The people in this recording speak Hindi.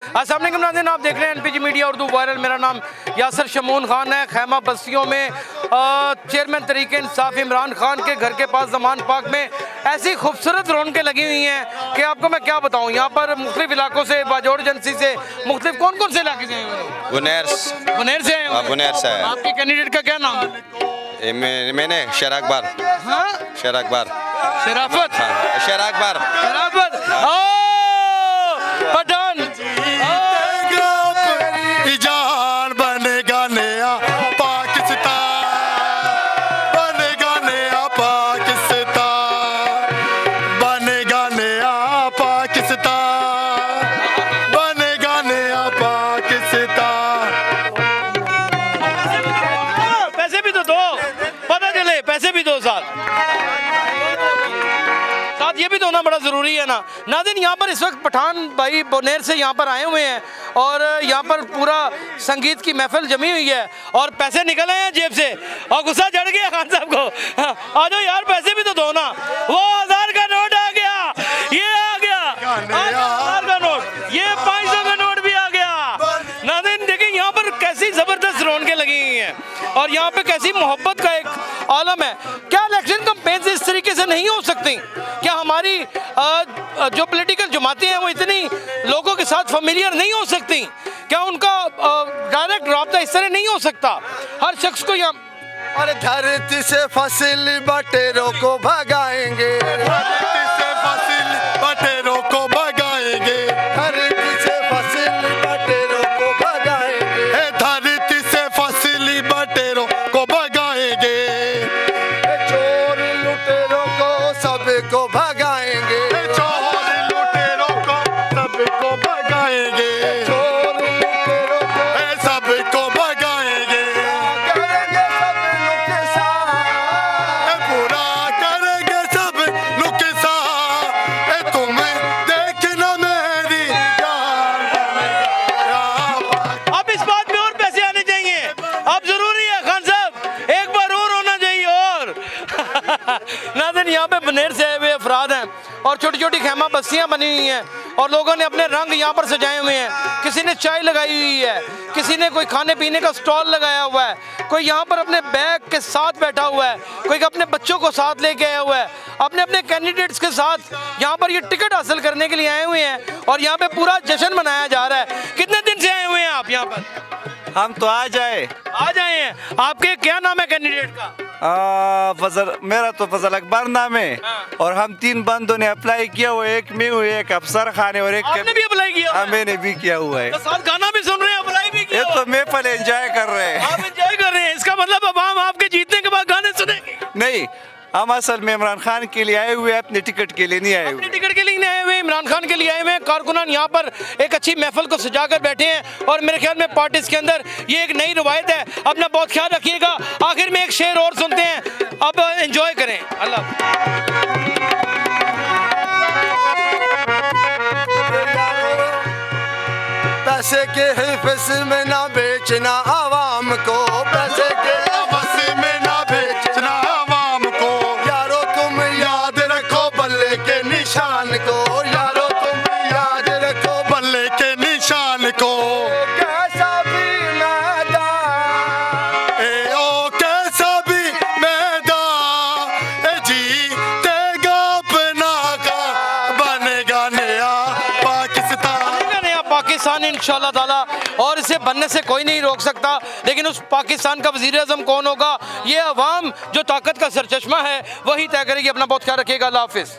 अस्सलाम वालेकुम नाज़रीन, आप देख रहे हैं एनपीजी मीडिया उर्दू वायरल। मेरा नाम यासर शमून खान है। खैमा बस्तियों में चेयरमैन तरीके इंसाफ इमरान खान के घर के पास जमान पार्क में ऐसी खूबसूरत रौनकें लगी हुई हैं कि आपको मैं क्या बताऊं। यहाँ पर मुख्तलिफ इलाकों से, बाजोड़ एजेंसी से, मुख्तलिफ कौन कौन से इलाके से आए हुए हैं? बुनेर से आए हुए हैं। बुनेर से है। आपके कैंडिडेट का क्या नाम है? मैंने शेर अकबर। हाँ, शेर अकबर। शराफत। हाँ, शेर अकबर। शराफत। पठान। जान बनेगा नया पाकिस्तान, बनेगा नया पाकिस्तान, बनेगा नया पाकिस्तान, बनेगा नया पाकिस्तान। पैसे भी तो दो, पता चले पैसे भी दो साथ ये भी तो होना बड़ा ज़रूरी है ना। नाज़रीन, यहाँ पर इस वक्त पठान भाई बुनेर से यहाँ पर आए हुए हैं और यहाँ पर पूरा संगीत की महफिल जमी हुई है और पैसे निकल आए हैं जेब से और गुस्सा चढ़ गया खान साहब को। आ जाओ यार, पैसे भी तो दो ना। वो 1000 का नोट आ गया, ये आ गया 1000 का नोट, ये 500 का नोट भी आ गया। नाज़रीन देखिए यहाँ पर कैसी ज़बरदस्त रौनकें लगी हुई हैं और यहाँ पे कैसी मोहब्बत का एक आलम है। क्या इलेक्शन कैंपेन्स इस तरीके से नहीं हो सकती? क्या हमारी जो पॉलिटिकल जमातें हैं वो इतनी लोगों के साथ फेमिलियर नहीं हो सकती? क्या उनका डायरेक्ट रब्ता इस तरह नहीं हो सकता? हर शख्स को यहाँ और धरती से फसल बटेरों को भगाएंगे, धरती से फसल बटेरों को भगाएंगे, धरती से फसल बटेरों को भगाएंगे, धरती से फसल बटेरों को भगाएंगे, चोर लुटेरों को सबको भगाएंगे, चोर लुटेरों को सबको भगाएंगे, चोर लुटेरों को सबको भगाएंगे, करेंगे सब नुकसान, पूरा करेंगे सब नुकसान, तुम्हें देखना मेरी जान। अब इस बात में और पैसे आने चाहिए, अब जरूरी है खान साहब, एक बार और होना चाहिए। और नाज़रीन यहाँ पे बुनेर से आए हुए अफराद हैं और छोटी छोटी खैमा बस्तियाँ बनी हुई हैं और लोगों ने अपने रंग यहाँ पर सजाए हुए हैं। किसी ने चाय लगाई हुई है, किसी ने कोई खाने पीने का स्टॉल लगाया हुआ है, कोई यहाँ पर अपने बैग के साथ बैठा हुआ है, कोई अपने बच्चों को साथ लेके आया हुआ है, अपने अपने कैंडिडेट्स के साथ यहाँ पर ये टिकट हासिल करने के लिए आए हुए हैं और यहाँ पे पूरा जश्न मनाया जा रहा है। कितने दिन से आए हुए हैं आप यहाँ पर? हम तो आ जाए हैं। आपके क्या नाम है कैंडिडेट का? फजल, मेरा तो फजल अकबर नाम है। और हम 3 बंदों ने अप्लाई किया हुआ है, एक मैं हूँ, एक अफसर खान है और एक आपने भी अप्लाई किया? हाँ, मैंने भी किया हुआ है। तो साथ गाना भी सुन रहे हैं, अप्लाई भी किया? ये तो मैं पहले एंजॉय कर रहे हैं। आप एंजॉय कर रहे हैं, इसका मतलब अब हम आपके जीतने के बाद गाने सुनेंगे? नहीं, हम असल में इमरान खान के लिए आए हुए, अपने टिकट के लिए नहीं आए अपने हुए। टिकट के लिए नहीं आए हुए, इमरान खान के लिए आए हुए हैं। कारकुनान यहाँ पर एक अच्छी महफिल को सजाकर बैठे हैं और मेरे ख्याल में पार्टीज के अंदर ये एक नई रवायत है। अपना बहुत ख्याल रखिएगा। आखिर में एक शेर और सुनते हैं, अब एंजॉय करें। अल्लाह। पैसे के हिफ्स में ना बेचना आवाम को, पैसे के हिफ्स में ना बेचना आवाम को, यारो तुम याद रखो बल्ले के निशान को, यारो तुम याद रखो बल्ले के निशान को। कैसा भी मैदान, ओ कैसा भी मैदान, जीतेगा अपना का, बनेगा नया पाकिस्तान, नया पाकिस्तान इंशाल्लाह ताला, और इसे बनने से कोई नहीं रोक सकता। लेकिन उस पाकिस्तान का वज़ीर आज़म कौन होगा, ये अवाम जो ताकत का सरचश्मा है वही तय करेगी। अपना बहुत ख्याल रखिएगा। अल्लाह हाफिज़।